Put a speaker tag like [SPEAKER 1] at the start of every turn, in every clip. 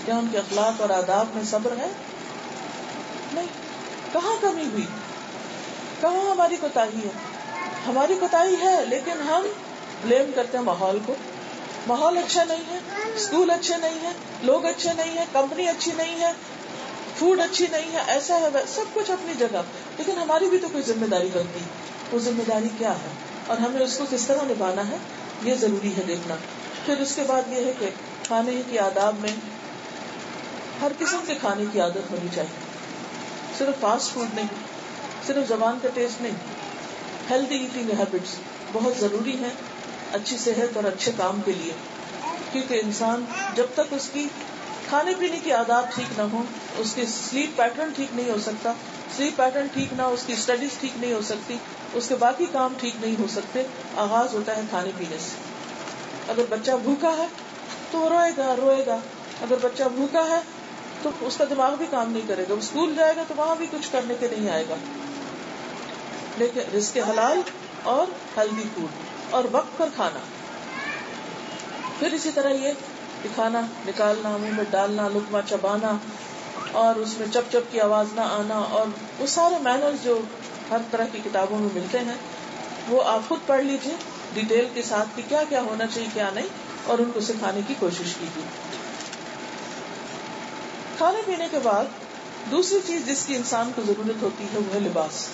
[SPEAKER 1] کیا ان کے اخلاق اور آداب میں صبر ہے؟ نہیں. کہاں کمی ہوئی؟ کہاں ہماری کوتاہی ہے؟ ہماری کوتاہی ہے لیکن ہم بلیم کرتے ہیں ماحول کو. ماحول اچھا نہیں ہے، اسکول اچھے نہیں ہے، لوگ اچھے نہیں ہیں، کمپنی اچھی نہیں ہے، فوڈ اچھی نہیں ہے، ایسا ہے سب کچھ اپنی جگہ، لیکن ہماری بھی تو کوئی ذمہ داری بنتی. وہ ذمہ داری کیا ہے اور ہمیں اس کو کس طرح نبھانا ہے، یہ ضروری ہے دیکھنا. پھر اس کے بعد یہ ہے کہ کھانے کے آداب میں ہر قسم کے کھانے کی عادت ہونی چاہیے. صرف فاسٹ فوڈ نہیں، صرف زبان کا ٹیسٹ نہیں. ہیلدی ایٹنگ ہیبٹس بہت ضروری ہیں اچھی صحت اور اچھے کام کے لیے، کیونکہ انسان جب تک اس کی کھانے پینے کی عادات ٹھیک نہ ہو، اس کی سلیپ پیٹرن ٹھیک نہیں ہو سکتا. سلیپ پیٹرن ٹھیک نہ ہو، اس کی اسٹڈیز ٹھیک نہیں ہو سکتی، اس کے باقی کام ٹھیک نہیں ہو سکتے. آغاز ہوتا ہے کھانے پینے سے. اگر بچہ بھوکا ہے تو وہ روئے گا. اگر بچہ بھوکا ہے تو اس کا دماغ بھی کام نہیں کرے گا. وہ اسکول جائے گا تو وہاں بھی کچھ کرنے کے نہیں آئے گا. لیکن رزق حلال اور ہیلدی فوڈ اور وقت پر کھانا. پھر اسی طرح یہ کہ کھانا نکالنا، منہ میں ڈالنا، لقمہ چبانا اور اس میں چپ چپ کی آواز نہ آنا، اور وہ سارے مینرز جو ہر طرح کی کتابوں میں ملتے ہیں وہ آپ خود پڑھ لیجئے ڈیٹیل کے ساتھ کہ کیا کیا ہونا چاہیے کیا نہیں، اور ان کو سکھانے کی کوشش کیجیے. کھانے پینے کے بعد دوسری چیز جس کی انسان کو ضرورت ہوتی ہے وہ ہے لباس.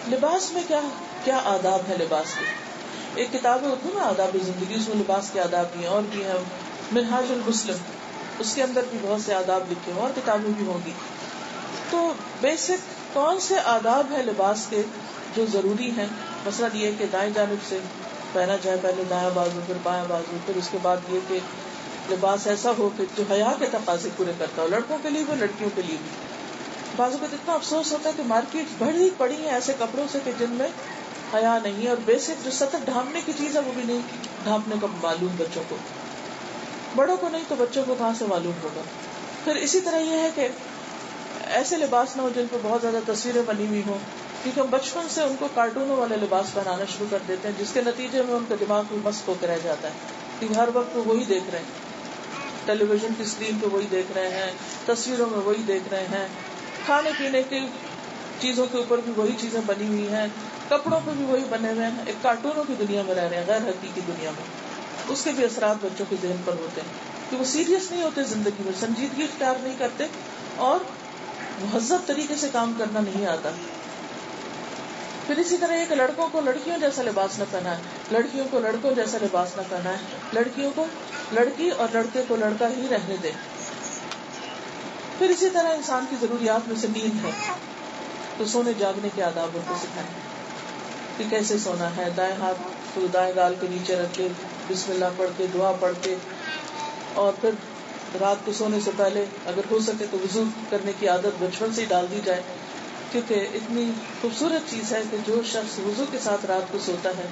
[SPEAKER 1] لباس میں کیا آداب ہے لباس کے. ایک کتاب ہوتی ہے نا آداب زندگی، اس میں لباس کے آداب بھی ہیں اور بھی ہیں. منہاج المسلم، اس کے اندر بھی بہت سے آداب لکھے ہیں اور کتابیں بھی ہوں گی. تو بیسک کون سے آداب ہیں لباس کے جو ضروری ہیں؟ مثلا یہ کہ دائیں جانب سے پہنا جائے، پہلے دایاں بازو پھر بایاں بازو. پھر اس کے بعد یہ کہ لباس ایسا ہو کہ جو حیا کے تقاضے پورے کرتا ہو، لڑکوں کے لیے بھی لڑکیوں کے لیے بھی. بعضوں کو اتنا افسوس ہوتا ہے کہ مارکیٹ بڑی پڑی ہیں ایسے کپڑوں سے کہ جن میں حیا نہیں، اور بیسک جو سطر ڈھانپنے کی چیز ہے وہ بھی نہیں ڈھانپنے کا معلوم بچوں کو. بڑوں کو نہیں تو بچوں کو کہاں سے معلوم ہوگا. پھر اسی طرح یہ ہے کہ ایسے لباس نہ ہو جن پہ بہت زیادہ تصویریں بنی ہوئی ہوں، کیونکہ ہم بچپن سے ان کو کارٹونوں والے لباس پہنانا شروع کر دیتے ہیں، جس کے نتیجے میں ان کا دماغ بھی مست ہو کے رہ جاتا ہے کیونکہ ہر وقت وہ وہی دیکھ رہے ہیں، ٹیلی ویژن کی اسکرین پہ وہی دیکھ رہے ہیں، تصویروں میں وہی دیکھ رہے ہیں، کھانے پینے کی چیزوں کے اوپر بھی وہی چیزیں بنی ہوئی ہیں، کپڑوں پہ بھی وہی بنے ہوئے ہیں. ایک کارٹونوں کی دنیا میں رہ رہے ہیں، غیر حقیقی دنیا میں. اس کے بھی اثرات بچوں کے ذہن پر ہوتے ہیں کہ وہ سیریس نہیں ہوتے زندگی میں، سنجیدگی اختیار نہیں کرتے اور مہذب طریقے سے کام کرنا نہیں آتا. پھر اسی طرح یہ کہ لڑکوں کو لڑکیوں جیسا لباس نہ پہنا ہے، لڑکیوں کو لڑکوں جیسا لباس نہ پہنا ہے، لڑکیوں کو لڑکی اور لڑکے کو لڑکا ہی رہنے دے. پھر اسی طرح انسان کی ضروریات میں سے نیند ہے، تو سونے جاگنے کے آداب ان کو سکھائیں کہ کیسے سونا ہے. دائیں ہاتھ کو دائیں گال کے نیچے رکھ کے بسم اللہ پڑھ کے دعا پڑھ کے، اور پھر رات کو سونے سے پہلے اگر ہو سکے تو وضو کرنے کی عادت بچپن سے ہی ڈال دی جائے، کیونکہ اتنی خوبصورت چیز ہے کہ جو شخص وضو کے ساتھ رات کو سوتا ہے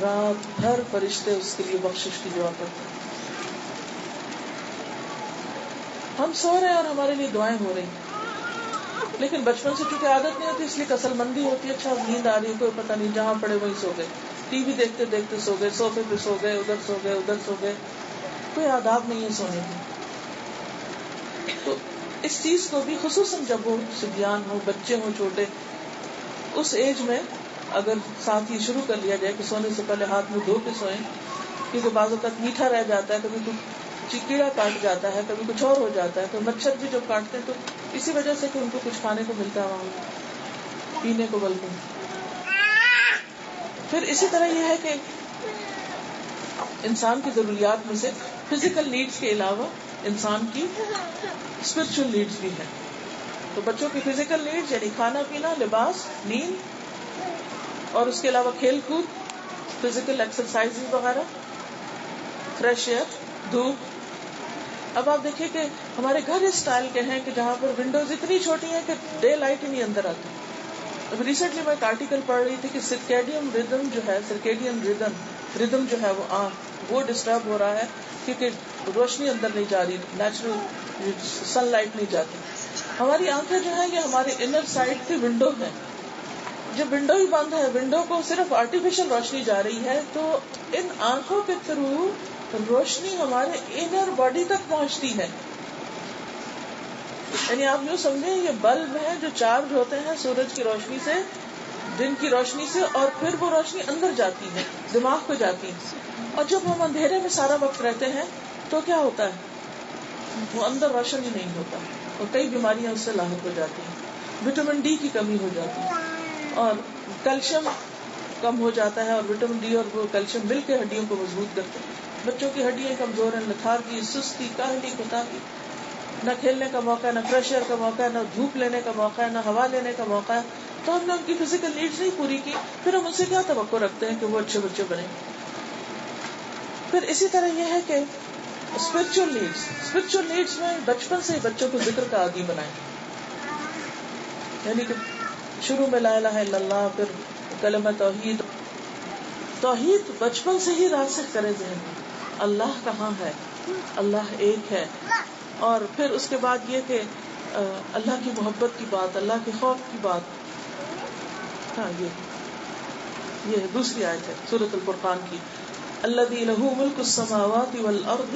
[SPEAKER 1] رات بھر فرشتے اس کے لیے بخشش کی دعا کرتے ہیں. ہم سو رہے ہیں اور ہمارے لیے دعائیں ہو رہی، لیکن بچپن سے چونکہ عادت نہیں ہوتی اس لیے کسل مندی ہوتی ہے. اچھا نیند آ رہی ہے، کوئی پتہ نہیں، جہاں پڑے وہیں سو گئے، ٹی وی دیکھتے دیکھتے سو گئے، صوفے پہ سو گئے، ادھر سو گئے ادھر سو گئے، کوئی آداب نہیں ہے سونے کی. تو اس چیز کو بھی خصوصاً جب وہ صبیان ہو، بچے ہوں چھوٹے، اس ایج میں اگر ساتھ ہی شروع کر لیا جائے کہ سونے سے پہلے ہاتھ میں دھو کے سوئیں، کیونکہ بعض اوقات میٹھا رہ جاتا ہے، کبھی کچھ کیڑا کاٹ جاتا ہے، کبھی کچھ اور ہو جاتا ہے، تو مچھر بھی جب کاٹتے ہیں تو اسی وجہ سے کہ ان کو کچھ کھانے کو ملتا ہے وہاں، پینے کو بلکہ. پھر اسی طرح یہ ہے کہ انسان کی ضروریات میں سے فزیکل نیڈز کے علاوہ انسان کی اسپرچل نیڈز بھی ہیں. تو بچوں کی فزیکل نیڈز یعنی کھانا پینا، لباس، نیند، اور اس کے علاوہ کھیل کود، فزیکل ایکسرسائز وغیرہ، فریش ایئر، دھوپ. اب آپ دیکھیں کہ ہمارے گھر اس اسٹائل کے ہیں کہ جہاں پر ونڈوز اتنی چھوٹی ہیں کہ ڈے لائٹ ہی نہیں اندر آتی. اب ریسنٹلی میں ایک آرٹیکل پڑھ رہی تھی کہ سرکیڈین ردم جو ہے وہ ڈسٹرب ہو رہا ہے کیونکہ روشنی اندر نہیں جا رہی، نیچرل سن لائٹ نہیں جاتی. ہماری آنکھیں جو ہیں یہ ہماری انر سائڈ کی ونڈو ہے، جب ونڈو ہی بند ہے، ونڈو کو صرف آرٹیفیشل روشنی جا رہی ہے، تو ان آنکھوں کے تھرو روشنی ہمارے انر باڈی تک پہنچتی ہے. یعنی آپ یوں سمجھیں یہ بلب ہیں جو چارج ہوتے ہیں سورج کی روشنی سے, دن کی روشنی سے, اور پھر وہ روشنی اندر جاتی ہے, دماغ کو جاتی ہے. اور جب ہم اندھیرے میں سارا وقت رہتے ہیں تو کیا ہوتا ہے, وہ اندر روشن ہی نہیں ہوتا, اور کئی بیماریاں اس سے لاحق ہو جاتی ہیں. وٹامن ڈی کی کمی ہو جاتی ہے, اور کیلشیم کم ہو جاتا ہے, اور وٹامن ڈی اور وہ کیلشیم مل کے ہڈیوں کو مضبوط کرتے ہیں. بچوں کی ہڈیاں کمزور ہیں, لتھارجی, سستی, کاہلی, کوتاہی, نہ کھیلنے کا موقع, نہ فریش ایئر کا موقع, نہ دھوپ لینے کا موقع, نہ ہوا لینے کا موقع ہے. تو ہم نے ان کی فزیکل نیڈز نہیں پوری کی, پھر ہم ان سے کیا توقع رکھتے ہیں کہ وہ اچھے بچے بنے. پھر اسی طرح یہ ہے کہ اسپرچل نیڈز میں بچپن سے ہی بچوں کو ذکر کا عادی بنائیں. یعنی کہ شروع میں لا الہ الا اللہ, پھر کلمہ توحید بچپن سے ہی راسخ کرے ذہن میں. اللہ کہاں ہے, اللہ ایک ہے. اور پھر اس کے بعد یہ کہ اللہ کی محبت کی بات, اللہ کے خوف کی بات. ہاں, یہ دوسری آیت ہے سورۃ الفرقان کی, الذی لہ ملک السماوات والارض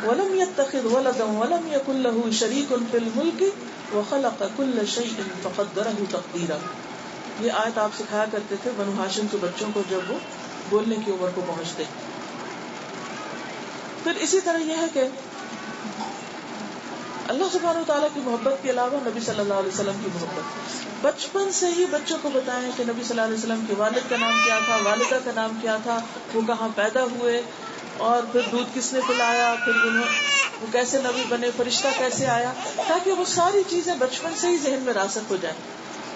[SPEAKER 1] ولم يتخذ ولدا ولم يكن له شریک فی الملک وخلق كل شیء فقدرہ تقدیرا. یہ آیت آپ سکھایا کرتے تھے بنو ہاشم کے بچوں کو جب وہ بولنے کی عمر کو پہنچتے. پھر اسی طرح یہ ہے کہ اللہ سبحانہ وتعالیٰ کی محبت کے علاوہ نبی صلی اللہ علیہ وسلم کی محبت. بچپن سے ہی بچوں کو بتائیں کہ نبی صلی اللہ علیہ وسلم کے والد کا نام کیا تھا, والدہ کا نام کیا تھا, وہ کہاں پیدا ہوئے, اور پھر دودھ کس نے پلایا, پھر وہ کیسے نبی بنے, فرشتہ کیسے آیا, تاکہ وہ ساری چیزیں بچپن سے ہی ذہن میں راسخ ہو جائیں,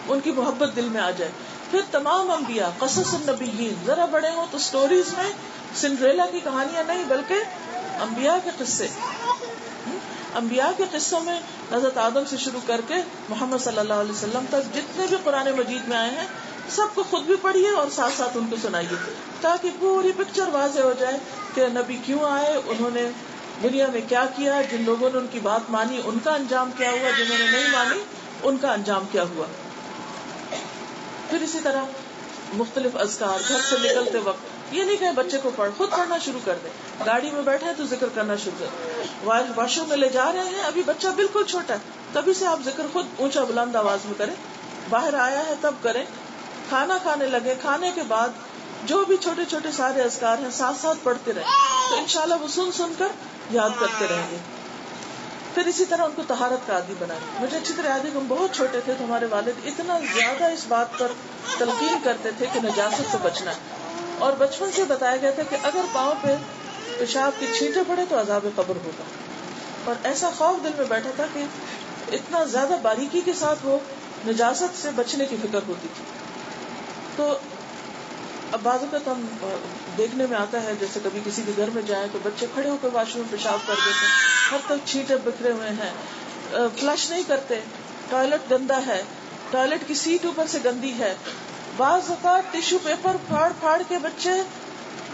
[SPEAKER 1] ان کی محبت دل میں آ جائے. پھر تمام انبیاء, قصص النبیین, ذرا بڑے ہوں تو سٹوریز میں سنڈریلا کی کہانیاں نہیں بلکہ انبیاء کے قصے. انبیاء کے قصوں میں حضرت آدم سے شروع کر کے محمد صلی اللہ علیہ وسلم تک جتنے بھی قرآن مجید میں آئے ہیں سب کو خود بھی پڑھیے اور ساتھ ساتھ ان کو سنائیے, تاکہ پوری پکچر واضح ہو جائے کہ نبی کیوں آئے, انہوں نے دنیا میں کیا کیا, جن لوگوں نے ان کی بات مانی ان کا انجام کیا ہوا, جنہوں نے نہیں مانی ان کا انجام کیا ہوا. پھر اسی طرح مختلف اذکار, گھر سے نکلتے وقت یہ نہیں کہ بچے کو خود پڑھنا شروع کر دیں, گاڑی میں بیٹھے تو ذکر کرنا شروع کر, واش روم میں لے جا رہے ہیں, ابھی بچہ بالکل چھوٹا ہے, تبھی سے آپ ذکر خود اونچا بلند آواز میں کریں, باہر آیا ہے تب کریں, کھانا کھانے لگے, کھانے کے بعد جو بھی چھوٹے چھوٹے سارے اذکار ہیں ساتھ ساتھ پڑھتے رہیں, تو انشاءاللہ وہ سن سن کر یاد کرتے رہیں گے. پھر اسی طرح ان کو طہارت کا عادی بنائیں. مجھے اچھی طرح یاد ہے کہ ہم بہت چھوٹے تھے تو ہمارے والد اتنا زیادہ اس بات پر تلقین کرتے تھے کہ نجاست سے بچنا ہے, اور بچپن سے بتایا گیا تھا کہ اگر پاؤں پہ پیشاب کی چھینٹیں پڑے تو عذاب قبر ہوگا, اور ایسا خوف دل میں بیٹھا تھا کہ اتنا زیادہ باریکی کے ساتھ وہ نجاست سے بچنے کی فکر ہوتی تھی. تو اب بعض اوقات ہم دیکھنے میں آتا ہے جیسے کبھی کسی کے گھر میں جائیں تو بچے کھڑے ہو کر واش روم پیشاب کر دیتے ہیں, ہر طرف چھینٹے بکھرے ہوئے ہیں, فلش نہیں کرتے, ٹوائلٹ گندا ہے, ٹوائلٹ کی سیٹ اوپر سے گندی ہے, بعض اوقات ٹیشو پیپر پھاڑ پھاڑ کے بچے.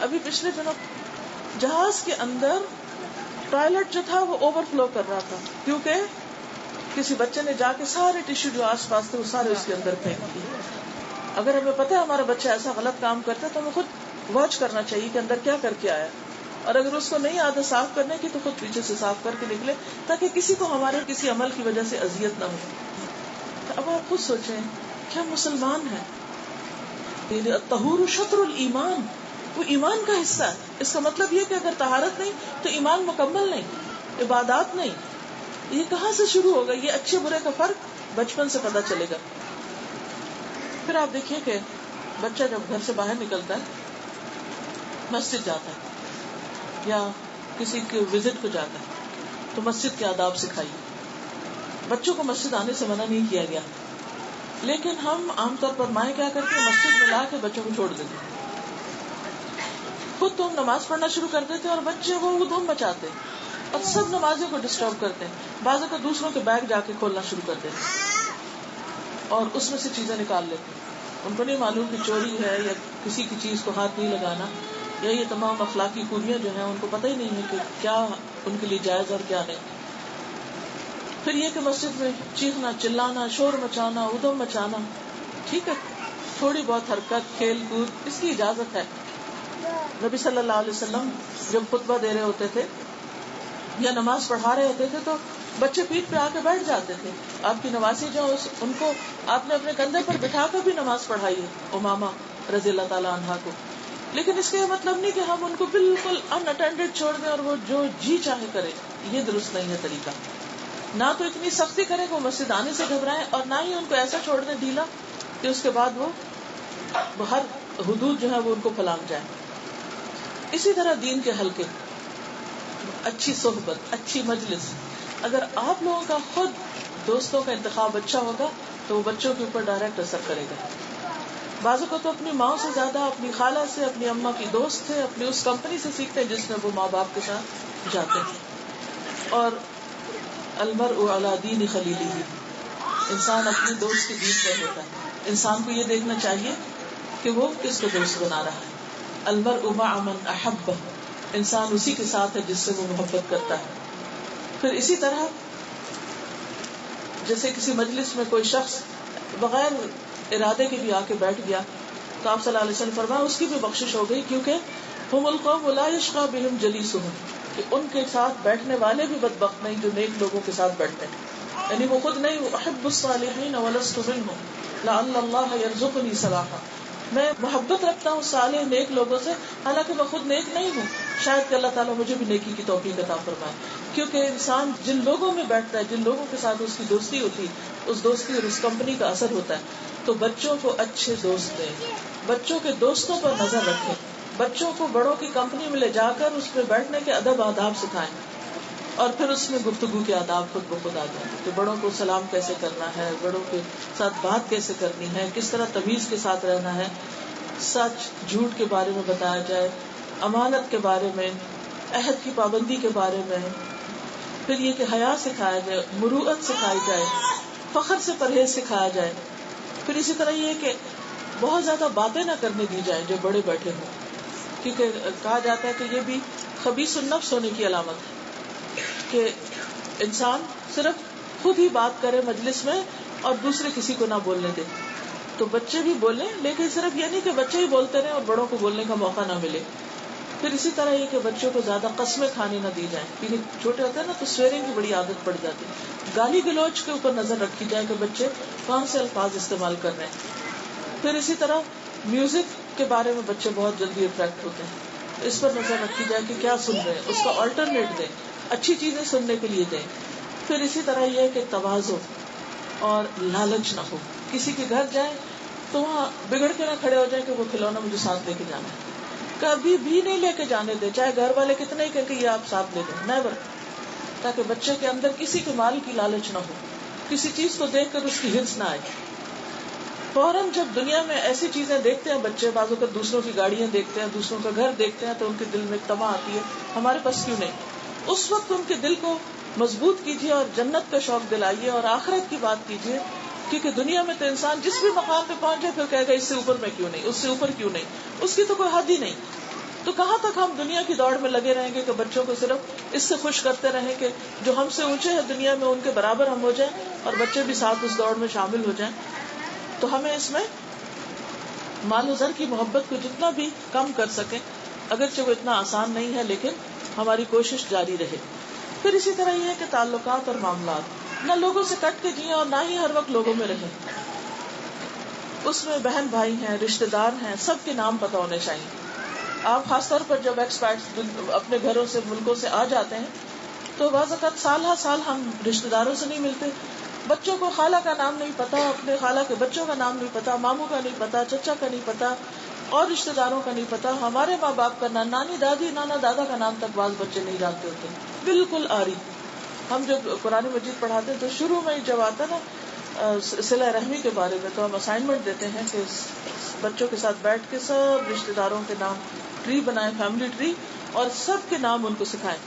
[SPEAKER 1] ابھی پچھلے دنوں جہاز کے اندر ٹوائلٹ جو تھا وہ اوور فلو کر رہا تھا کیونکہ کسی بچے نے جا کے سارے ٹیشو جو آس پاس تھے وہ سارے اس کے اندر پھینک دیے. اگر ہمیں پتہ ہے ہمارا بچہ ایسا غلط کام کرتا ہے تو ہمیں خود واچ کرنا چاہیے کہ اندر کیا کر کے آیا, اور اگر اس کو نہیں عادت صاف کرنے کی تو خود پیچھے سے صاف کر کے نکلے, تاکہ کسی کو ہمارے کسی عمل کی وجہ سے اذیت نہ ہو. اب آپ خود سوچیں کیا مسلمان ہیں, الطہور شطر الایمان, وہ ایمان کا حصہ ہے. اس کا مطلب یہ کہ اگر طہارت نہیں تو ایمان مکمل نہیں, عبادات نہیں. یہ کہاں سے شروع ہوگا؟ یہ اچھے برے کا فرق بچپن سے پتہ چلے گا. پھر آپ دیکھیے کہ بچہ جب گھر سے باہر نکلتا ہے, مسجد جاتا ہے یا کسی کے وزٹ کو جاتا ہے تو مسجد کے آداب سکھائیے. بچوں کو مسجد آنے سے منع نہیں کیا گیا, لیکن ہم عام طور پر مائیں کیا کرتے ہیں, مسجد میں لا کے بچوں کو چھوڑ دیتے ہیں. خود تو ہم نماز پڑھنا شروع کر دیتے ہیں اور بچے وہ دھوم مچاتے ہیں اور سب نمازیوں کو ڈسٹرب کرتے ہیں. بعضوں کو دوسروں کے بیگ جا کے کھولنا شروع کر دیتے ہیں اور اس میں سے چیزیں نکال لیتے ہیں. ان کو نہیں معلوم کہ چوری ہے یا کسی کی چیز کو ہاتھ نہیں لگانا, یا یہ تمام اخلاقی خوبیاں جو ہیں ان کو پتہ ہی نہیں ہے کہ کیا ان کے لیے جائز اور کیا نہیں. پھر یہ کہ مسجد میں چیخنا, چلانا, شور مچانا, ادھم مچانا, ٹھیک ہے, تھوڑی بہت حرکت, کھیل کود اس کی اجازت ہے, نبی صلی اللہ علیہ وسلم جب خطبہ دے رہے ہوتے تھے یا نماز پڑھا رہے ہوتے تھے تو بچے پیٹھ پہ آ کے بیٹھ جاتے تھے. آپ کی نوازی جو ان کو آپ نے اپنے کندھے پر بٹھا کر بھی نماز پڑھائی ہے امامہ رضی اللہ تعالیٰ عنہا کو. لیکن اس کا یہ مطلب نہیں کہ ہم ان کو بالکل ان اٹینڈڈ چھوڑ دیں اور وہ جو جی چاہے کرے. یہ درست نہیں ہے طریقہ. نہ تو اتنی سختی کرے کہ وہ مسجد آنے سے گھبرائیں, اور نہ ہی ان کو ایسا چھوڑ دیں ڈھیلا کہ اس کے بعد وہ ہر حدود جو ہے وہ ان کو پھلانگ جائے. اسی طرح دین کے حلقے, اچھی صحبت, اچھی مجلس. اگر آپ لوگوں کا خود دوستوں کا انتخاب اچھا ہوگا تو وہ بچوں کے اوپر ڈائریکٹ اثر کرے گا. بعضوں کو تو اپنی ماں سے زیادہ اپنی خالہ سے, اپنی اماں کی دوست سے, اپنی اس کمپنی سے سیکھتے ہیں جس میں وہ ماں باپ کے ساتھ جاتے ہیں. اور المرء علی دین خلیلہ, انسان اپنے دوست کے دین پر ہوتا ہے. انسان کو یہ دیکھنا چاہیے کہ وہ کس کو دوست بنا رہا ہے. المرء مع من احبہ, انسان اسی کے ساتھ ہے جس سے وہ محبت کرتا ہے. پھر اسی طرح جیسے کسی مجلس میں کوئی شخص بغیر ارادے کے بھی آ کے بیٹھ گیا تو آپ صلی اللہ علیہ وسلم فرمایا اس کی بھی بخشش ہو گئی, کیونکہ ہم القوم لا یشقی بہم جلیسہم, کہ ان کے ساتھ بیٹھنے والے بھی بدبخت نہیں جو نیک لوگوں کے ساتھ بیٹھتے ہیں. یعنی وہ خود نہیں, احب الصالحین ولست منہم لعل اللہ یرزقنی صلاحا, میں محبت رکھتا ہوں صالح نیک لوگوں سے حالانکہ میں خود نیک نہیں ہوں, شاید کہ اللہ تعالیٰ مجھے بھی نیکی کی توفیق عطا فرمائے. کیونکہ انسان جن لوگوں میں بیٹھتا ہے, جن لوگوں کے ساتھ اس کی دوستی ہوتی, اس دوستی اور اس کمپنی کا اثر ہوتا ہے. تو بچوں کو اچھے دوست دیں, بچوں کے دوستوں پر نظر رکھیں, بچوں کو بڑوں کی کمپنی میں لے جا کر اس میں بیٹھنے کے ادب آداب سکھائیں, اور پھر اس میں گفتگو کے آداب خود بخود آ جائیں کہ بڑوں کو سلام کیسے کرنا ہے, بڑوں کے ساتھ بات کیسے کرنی ہے, کس طرح تمیز کے ساتھ رہنا ہے, سچ جھوٹ کے بارے میں بتایا جائے, امانت کے بارے میں, عہد کی پابندی کے بارے میں. پھر یہ کہ حیا سکھایا جائے, مروءت سکھائی جائے, فخر سے پرہیز سکھایا جائے. پھر اسی طرح یہ کہ بہت زیادہ باتیں نہ کرنے دی جائیں جو بڑے بیٹھے ہوں, کیونکہ کہا جاتا ہے کہ یہ بھی خبیث النفس ہونے کی علامت ہے کہ انسان صرف خود ہی بات کرے مجلس میں اور دوسرے کسی کو نہ بولنے دے. تو بچے بھی بولیں, لیکن صرف یہ نہیں کہ بچے ہی بولتے رہیں اور بڑوں کو بولنے کا موقع نہ ملے. پھر اسی طرح یہ کہ بچوں کو زیادہ قسمیں کھانے نہ دی جائیں, کیونکہ چھوٹے ہوتے ہیں نا تو سویرنگ کی بڑی عادت پڑ جاتی ہے. گالی گلوچ کے اوپر نظر رکھی جائے کہ بچے کون سے الفاظ استعمال کر رہے ہیں. پھر اسی طرح میوزک کے بارے میں بچے بہت جلدی اٹریکٹ ہوتے ہیں, اس پر نظر رکھی جائے کہ کیا سن رہے ہیں, اس کا آلٹرنیٹ دیں, اچھی چیزیں سننے کے لیے دیں. پھر اسی طرح یہ کہ تواضع اور لالچ نہ ہو. کسی کے گھر جائیں تو وہاں بگڑ کے نہ کھڑے ہو جائیں کہ وہ کھلونا مجھے ساتھ لے کے جانا ہے, کبھی بھی نہیں لے کے جانے دے, چاہے گھر والے کتنے ہی کہیں کہ یہ آپ ساتھ لے لیں, نیور. تاکہ بچے کے اندر کسی کے مال کی لالچ نہ ہو, کسی چیز کو دیکھ کر اس کی ہرس نہ آئے. فوراً جب دنیا میں ایسی چیزیں دیکھتے ہیں بچے, بعض اوقات دوسروں کی گاڑیاں دیکھتے ہیں, دوسروں کا گھر دیکھتے ہیں, تو ان کے دل میں تما آتی ہے ہمارے پاس کیوں نہیں. اس وقت ان کے دل کو مضبوط کیجیے اور جنت کا شوق دلائیے اور آخرت کی بات کیجیے, کیونکہ دنیا میں تو انسان جس بھی مقام پہ پہنچ جائے پھر کہے گا اس سے اوپر میں کیوں نہیں, اس سے اوپر کیوں نہیں, اس کی تو کوئی حد ہی نہیں. تو کہاں تک ہم دنیا کی دوڑ میں لگے رہیں گے کہ بچوں کو صرف اس سے خوش کرتے رہیں کہ جو ہم سے اونچے ہیں دنیا میں ان کے برابر ہم ہو جائیں اور بچے بھی ساتھ اس دوڑ میں شامل ہو جائیں. تو ہمیں اس میں مال و زر کی محبت کو جتنا بھی کم کر سکیں, اگرچہ وہ اتنا آسان نہیں ہے لیکن ہماری کوشش جاری رہے. پھر اسی طرح یہ ہے کہ تعلقات اور معاملات, نہ لوگوں سے کٹ کے جئیں اور نہ ہی ہر وقت لوگوں میں رہیں. اس میں بہن بھائی ہیں, رشتے دار ہیں, سب کے نام پتہ ہونے چاہیے. آپ خاص طور پر جب ایکسپیرٹس اپنے گھروں سے ملکوں سے آ جاتے ہیں تو بعض اوقات سال ہر سال ہم رشتے داروں سے نہیں ملتے. بچوں کو خالہ کا نام نہیں پتا, اپنے خالہ کے بچوں کا نام نہیں پتا, ماموں کا نہیں پتا, چچا کا نہیں پتا, اور رشتے داروں کا نہیں پتا. ہمارے ماں باپ کا نام, نانی دادی نانا دادا کا نام تک بعض بچے نہیں جانتے ہوتے, بالکل آری. ہم جب قرآن مجید پڑھاتے ہیں تو شروع میں جب آتا نا صلہ رحمی کے بارے میں تو ہم اسائنمنٹ دیتے ہیں کہ بچوں کے ساتھ بیٹھ کے سب رشتے داروں کے نام ٹری بنائیں, فیملی ٹری, اور سب کے نام ان کو سکھائیں.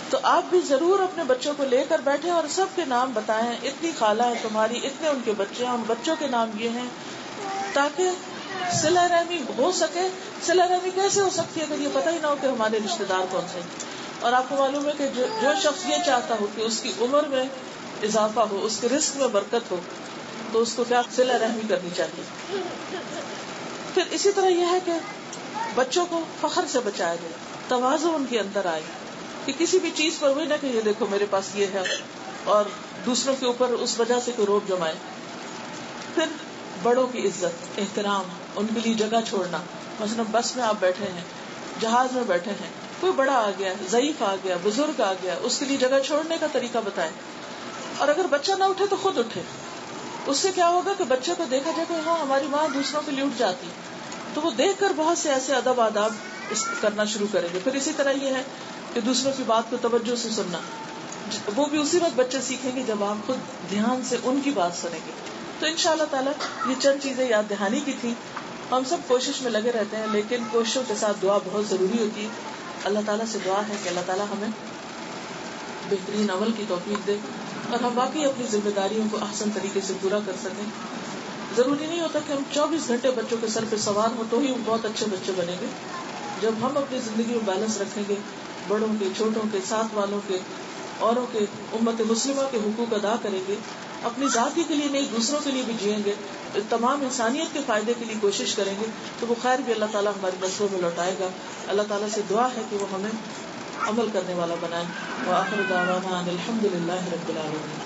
[SPEAKER 1] تو آپ بھی ضرور اپنے بچوں کو لے کر بیٹھیں اور سب کے نام بتائیں, اتنی خالہ ہے تمہاری, اتنے ان کے بچے ہیں, ان بچوں کے نام یہ ہیں, تاکہ صلہ رحمی ہو سکے. صلہ رحمی کیسے ہو سکتی ہے اگر یہ پتہ ہی نہ ہو کہ ہمارے رشتے دار کون سے. اور آپ کو معلوم ہے کہ جو شخص یہ چاہتا ہو کہ اس کی عمر میں اضافہ ہو, اس کے رزق میں برکت ہو, تو اس کو کیا صلہ رحمی کرنی چاہیے. پھر اسی طرح یہ ہے کہ بچوں کو فخر سے بچایا جائے، تواضع ان کے اندر آئے کہ کسی بھی چیز پر وہی نہ کہ یہ دیکھو میرے پاس یہ ہے، اور دوسروں کے اوپر اس وجہ سے کوئی روب جمائے. پھر بڑوں کی عزت، احترام، ان کے لیے جگہ چھوڑنا. مثلا بس میں آپ بیٹھے ہیں، جہاز میں بیٹھے ہیں، کوئی بڑا آ گیا، ضعیف آ گیا، بزرگ آ گیا، اس کے لیے جگہ چھوڑنے کا طریقہ بتائیں. اور اگر بچہ نہ اٹھے تو خود اٹھے. اس سے کیا ہوگا کہ بچے کو دیکھا جائے کہ ہاں ہماری ماں دوسروں کے لیے اٹھ جاتی، تو وہ دیکھ کر بہت سے ایسے ادب آداب کرنا شروع کریں گے. پھر اسی طرح یہ ہے کہ دوسروں کی بات کو توجہ سے سننا، وہ بھی اسی وقت بچے سیکھیں گے جب آپ خود دھیان سے ان کی بات سنیں گے. تو انشاءاللہ تعالی یہ چند چیزیں یاد دہانی کی تھی. ہم سب کوشش میں لگے رہتے ہیں، لیکن کوششوں کے ساتھ دعا بہت ضروری ہوتی ہے. اللہ تعالیٰ سے دعا ہے کہ اللہ تعالیٰ ہمیں بہترین عمل کی توفیق دے اور ہم واقعی اپنی ذمہ داریوں کو احسن طریقے سے پورا کر سکیں. ضروری نہیں ہوتا کہ ہم 24 گھنٹے بچوں کے سر پہ سوار ہوں تو ہی بہت اچھے بچے بنیں گے. جب ہم اپنی زندگی میں بیلنس رکھیں گے، بڑوں کے، چھوٹوں کے، ساتھ والوں کے، اوروں کے، امت مسلمہ کے حقوق ادا کریں گے، اپنی ذاتی کے لیے نہیں دوسروں کے لیے بھی جئیں گے، تمام انسانیت کے فائدے کے لیے کوشش کریں گے، تو وہ خیر بھی اللہ تعالیٰ ہماری نسلوں میں لوٹائے گا. اللہ تعالیٰ سے دعا ہے کہ وہ ہمیں عمل کرنے والا بنائے. وآخر دعوانا ان الحمد للہ رب العالمین.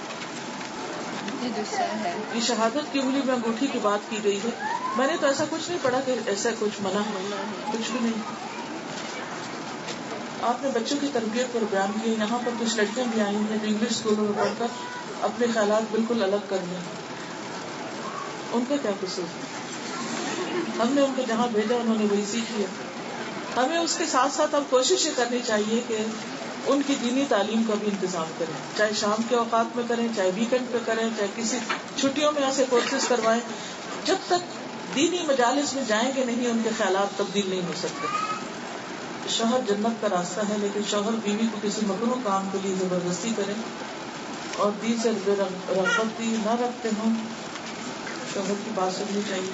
[SPEAKER 1] یہ شہادت کی انگلی میں انگوٹھی کی بات کی گئی ہے. میں نے تو ایسا کچھ نہیں پڑھا کہ ایسا کچھ منع ہے، کچھ بھی نہیں. آپ نے بچوں کی تربیت پر بیان کیا. یہاں پر کچھ لڑکیاں بھی آئی ہیں جو انگلش اسکولوں میں پڑھ کر اپنے خیالات بالکل الگ کر لیں. ان کا کیا قصور ہے؟ ہم نے ان کو جہاں بھیجا انہوں نے وہی سیکھ لیا. ہمیں اس کے ساتھ ساتھ اب کوشش یہ کرنی چاہیے کہ ان کی دینی تعلیم کا بھی انتظام کریں، چاہے شام کے اوقات میں کریں، چاہے ویکینڈ پہ کریں، چاہے کسی چھٹیوں میں ایسے کورسز کروائیں. جب تک دینی مجالس میں جائیں گے نہیں، ان کے خیالات تبدیل نہیں ہو سکتے. شوہر جنت کا راستہ ہے، لیکن شوہر بیوی کو کسی مکروہ کام کے لیے زبردستی کرے اور دین سے رغبت بھی نہ رکھتے ہوں، شوہر کی بات سننی چاہیے.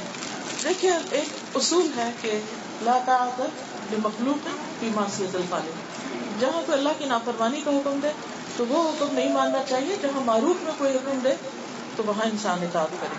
[SPEAKER 1] دیکھیے ایک اصول ہے کہ لا طاعت لمخلوق فی معصیۃ الخالق. جہاں کوئی اللہ کی نافرمانی کا حکم دے تو وہ حکم نہیں ماننا چاہیے. جہاں معروف میں کوئی حکم دے تو وہاں انسان اطاعت کرے.